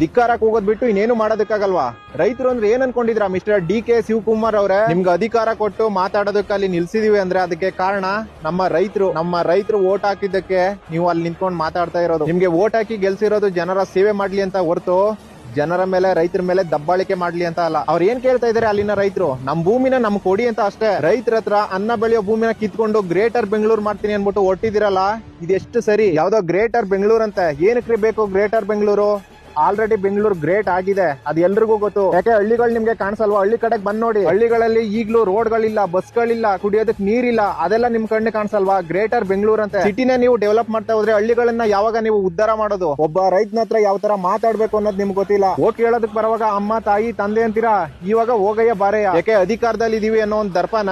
ಧಿಕ್ಕಾರ ಕೂಗೋದ್ ಬಿಟ್ಟು ಇನ್ನೇನು ಮಾಡೋದಕ್ಕಾಗಲ್ವಾ? ರೈತರು ಅಂದ್ರೆ ಏನ್ ಅನ್ಕೊಂಡಿದ್ರ ಮಿಸ್ಟರ್ ಡಿ.ಕೆ. ಶಿವಕುಮಾರ್ ಅವರೇ? ನಿಮ್ಗೆ ಅಧಿಕಾರ ಕೊಟ್ಟು ಮಾತಾಡೋದಕ್ಕೆ ಅಲ್ಲಿ ನಿಲ್ಸಿದೀವಿ ಅಂದ್ರೆ ಅದಕ್ಕೆ ಕಾರಣ ನಮ್ಮ ರೈತರು ವೋಟ್ ಹಾಕಿದ್ದಕ್ಕೆ ನೀವು ಅಲ್ಲಿ ನಿಂತ್ಕೊಂಡು ಮಾತಾಡ್ತಾ ಇರೋದು. ನಿಮ್ಗೆ ವೋಟ್ ಹಾಕಿ ಗೆಲ್ಸಿರೋದು ಜನರ ಸೇವೆ ಮಾಡ್ಲಿ ಅಂತ ಹೊರತು ಜನರ ಮೇಲೆ ರೈತರ ಮೇಲೆ ದಬ್ಬಾಳಿಕೆ ಮಾಡ್ಲಿ ಅಂತ ಅಲ್ಲ. ಅವ್ರು ಏನ್ ಕೇಳ್ತಾ ಇದಾರೆ ಅಲ್ಲಿನ ರೈತರು? ನಮ್ ಭೂಮಿನ ನಮ್ ಕೊಡಿ ಅಂತ ಅಷ್ಟೇ. ರೈತರ ಹತ್ರ ಅನ್ನ ಬೆಳೆಯೋ ಭೂಮಿನ ಕಿತ್ಕೊಂಡು ಗ್ರೇಟರ್ ಬೆಂಗಳೂರು ಮಾಡ್ತೀನಿ ಅನ್ಬಿಟ್ಟು ಹೊಟ್ಟಿದಿರಲ್ಲ, ಇದೆಷ್ಟು ಸರಿ? ಯಾವ್ದೋ ಗ್ರೇಟರ್ ಬೆಂಗಳೂರು ಅಂತ ಏನಕ್ಕೆ ಬೇಕು greater Bengaluru? Already Bengaluru great ಆಗಿದೆ, ಅದು ಎಲ್ರಿಗೂ ಗೊತ್ತು. ಯಾಕೆ ಹಳ್ಳಿಗಳು ನಿಮ್ಗೆ ಕಾಣಿಸಲ್ವಾ? ಹಳ್ಳಿ ಕಡೆಗೆ ಬಂದ್ ನೋಡಿ, ಹಳ್ಳಿಗಳಲ್ಲಿ ಈಗ್ಲೂ ರೋಡ್ಗಳಿಲ್ಲ, ಬಸ್ಗಳಿಲ್ಲ, ಕುಡಿಯೋದಕ್ಕೆ ನೀರಿಲ್ಲ, ಅದೆಲ್ಲ ನಿಮ್ ಕಣ್ಣು ಕಾಣಿಸಲ್ವಾ? ಗ್ರೇಟರ್ ಬೆಂಗಳೂರು ಅಂತ. ಸಿಟಿನ ನೀವು ಡೆವಲಪ್ ಮಾಡ್ತಾ ಹೋದ್ರೆ ಹಳ್ಳಿಗಳನ್ನ ಯಾವಾಗ ನೀವು ಉದ್ಧಾರ ಮಾಡೋದು? ಒಬ್ಬ ರೈತನ ಹತ್ರ ಯಾವ ತರ ಮಾತಾಡ್ಬೇಕು ಅನ್ನೋದು ನಿಮ್ಗೆ ಗೊತ್ತಿಲ್ಲ. ಓಟ್ ಕೇಳೋದಕ್ ಬರುವಾಗ ಅಮ್ಮ ತಾಯಿ ತಂದೆ ಅಂತೀರಾ, ಇವಾಗ ಹೋಗಯ್ಯ ಬಾರಯ್ಯ. ಯಾಕೆ ಅಧಿಕಾರದಲ್ಲಿ ಇದೀವಿ ಅನ್ನೋ ಒಂದು ದರ್ಪನ?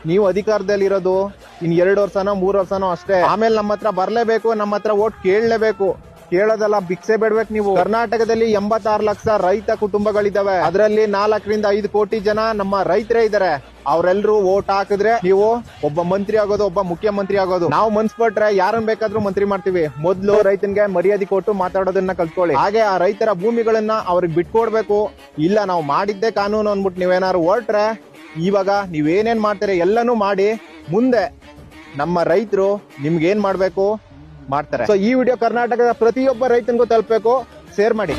ನೀವು ಅಧಿಕಾರದಲ್ಲಿ ಇರೋದು ಇನ್ 2 ವರ್ಷನೋ 3 ವರ್ಷನೋ ಅಷ್ಟೇ. ಆಮೇಲೆ ನಮ್ಮ ಹತ್ರ ಬರ್ಲೇಬೇಕು, ನಮ್ಮ ಹತ್ರ ಓಟ್ ಕೇಳಲೇಬೇಕು. ಕೇಳೋದಲ್ಲ, ಭಿಕ್ಷೆ ಬೇಡ್ಬೇಕು ನೀವು. ಕರ್ನಾಟಕದಲ್ಲಿ 86 ಲಕ್ಷ ರೈತ ಕುಟುಂಬಗಳಿದಾವೆ. ಅದರಲ್ಲಿ 4 ರಿಂದ 5 ಕೋಟಿ ಜನ ನಮ್ಮ ರೈತರೇ ಇದಾರೆ. ಅವ್ರೆಲ್ರು ವೋಟ್ ಹಾಕಿದ್ರೆ ನೀವು ಒಬ್ಬ ಮಂತ್ರಿ ಆಗೋದು, ಒಬ್ಬ ಮುಖ್ಯಮಂತ್ರಿ ಆಗೋದು. ನಾವು ಮನ್ಸ್ಪಟ್ರೆ ಯಾರನ್ನ ಬೇಕಾದ್ರೂ ಮಂತ್ರಿ ಮಾಡ್ತೀವಿ. ಮೊದ್ಲು ರೈತನ್ಗೆ ಮರ್ಯಾದೆ ಕೊಟ್ಟು ಮಾತಾಡೋದನ್ನ ಕಲ್ತ್ಕೊಳ್ಳಿ. ಹಾಗೆ ಆ ರೈತರ ಭೂಮಿಗಳನ್ನ ಅವ್ರಿಗೆ ಬಿಟ್ಕೊಡ್ಬೇಕು. ಇಲ್ಲ ನಾವು ಮಾಡಿದ್ದೆ ಕಾನೂನು ಅಂದ್ಬಿಟ್ಟು ನೀವೇನಾದ್ರು ಹೊರಟ್ರೆ ಇವಾಗ ನೀವೇನೇನ್ ಮಾಡ್ತೀರಿ ಎಲ್ಲಾನು ಮಾಡಿ, ಮುಂದೆ ನಮ್ಮ ರೈತರು ನಿಮ್ಗೆ ಏನ್ ಮಾಡ್ಬೇಕು ಮಾಡ್ತಾರೆ. ಸೊ ಈ ವಿಡಿಯೋ ಕರ್ನಾಟಕದ ಪ್ರತಿಯೊಬ್ಬ ರೈತನಿಗೂ ತಲುಪಬೇಕು. ಶೇರ್ ಮಾಡಿ.